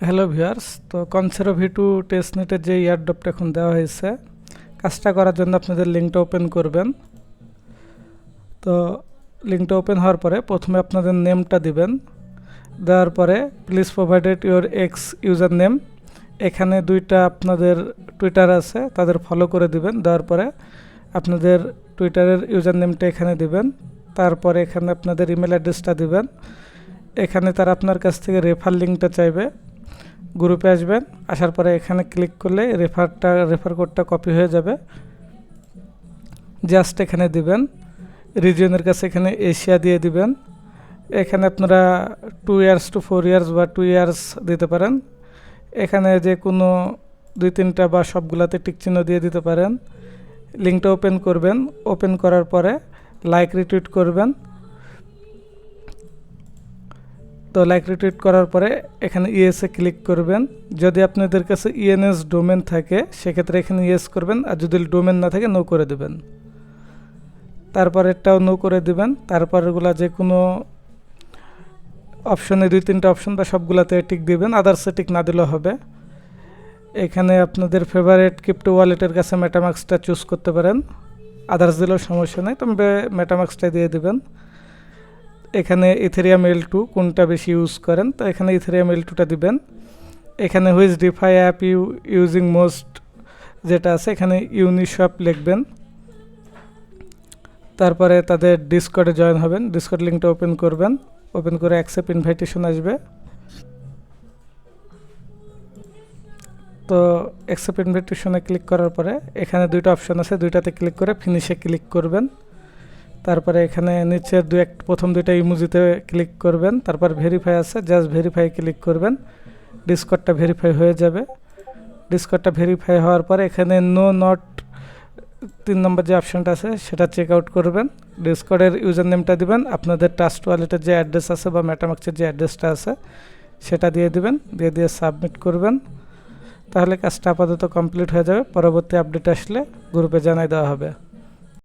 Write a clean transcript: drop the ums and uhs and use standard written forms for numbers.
Hello viewers, তো কনসেরো ভি2 টেস্টনেটের যে এয়ারড্রপটা এখন দেওয়া হয়েছে, কাজটা করার জন্য আপনাদের লিঙ্কটা ওপেন করবেন। তো লিঙ্কটা ওপেন হওয়ার পরে প্রথমে আপনাদের নেমটা দিবেন, দেওয়ার পরে please provided your x user name. এখানে দুইটা আপনাদের টুইটার আছে, তাদের ফলো করে দিবেন। দেওয়ার পরে আপনাদের টুইটারের ইউজার নেমটা এখানে দিবেন। তারপরে এখানে আপনাদের ইমেল অ্যাড্রেসটা দিবেন। এখানে তারা আপনার কাছ থেকে রেফার লিঙ্কটা চাইবে। গ্রুপে আসবেন, আসার পরে এখানে ক্লিক করলে রেফার কোডটা কপি হয়ে যাবে। জাস্ট এখানে দিবেন, রিজিয়নের কাছে এখানে এশিয়া দিয়ে দিবেন। এখানে আপনারা 2 ইয়ার্স টু 4 ইয়ার্স বা 2 ইয়ার্স দিতে পারেন। এখানে যে কোনো 2-3টা বা সবগুলাতে টিক চিহ্ন দিয়ে দিতে পারেন। লিঙ্কটা ওপেন করবেন, ওপেন করার পরে লাইক রিটুইট করবেন। তো লাইক রিটুইট করার পরে এখানে ইএসএ ক্লিক করবেন। যদি আপনাদের কাছে ইএনএস ডোমেন থাকে সেক্ষেত্রে এখানে ইয়েস করবেন, আর যদি ডোমেন না থাকে নো করে দেবেন। তারপরেরটাও নো করে দিবেন। তারপরেরগুলো যে কোনো অপশনে 2-3টা অপশন বা সবগুলাতে টিক দিবেন, আদার্সে টিক না দিলেও হবে। এখানে আপনাদের ফেভারিট ক্রিপ্টো ওয়ালেটের কাছে মেটামাস্কটা চুজ করতে পারেন, আদার্স দিলেও সমস্যা নেই, তবে মেটামাস্কটা দিয়ে দিবেন। এখানে ইথেরিয়াম L2 কোনটা বেশি ইউজ করেন, তো এখানে ইথেরিয়াম L2টা দিবেন। এখানে which defy app using most যেটা আছে এখানে ইউনিশপ লিখবেন। তারপরে তাদের ডিসকর্ডে জয়েন হবেন, ডিসকর্ড লিঙ্কটা ওপেন করবেন। ওপেন করে অ্যাকসেপ্ট ইনভাইটেশন আসবে। তো অ্যাকসেপ্ট ইনভাইটেশনে ক্লিক করার পরে এখানে দুইটা অপশন আছে, দুইটাতে ক্লিক করে ফিনিশে ক্লিক করবেন। তারপরে এখানে নিচের প্রথম দুইটা ইমোজিতে ক্লিক করবেন। তারপর ভেরিফাই আছে, জাস্ট ভেরিফাই ক্লিক করবেন। ডিসকর্ডটা ভেরিফাই হয়ে যাবে। ডিসকর্ডটা ভেরিফাই হওয়ার পরে এখানে নো নট 3 নম্বর যে অপশানটা আছে সেটা চেক আউট করবেন। ডিসকর্ডের ইউজার নেমটা দিবেন, আপনাদের ট্রাস্ট ওয়ালেটের যে অ্যাড্রেস আছে বা মেটামাস্কের যে অ্যাড্রেসটা আছে সেটা দিয়ে দিবেন, দিয়ে সাবমিট করবেন। তাহলে কাজটা আপাতত কমপ্লিট হয়ে যাবে। পরবর্তী আপডেট আসলে গ্রুপে জানাই দেওয়া হবে।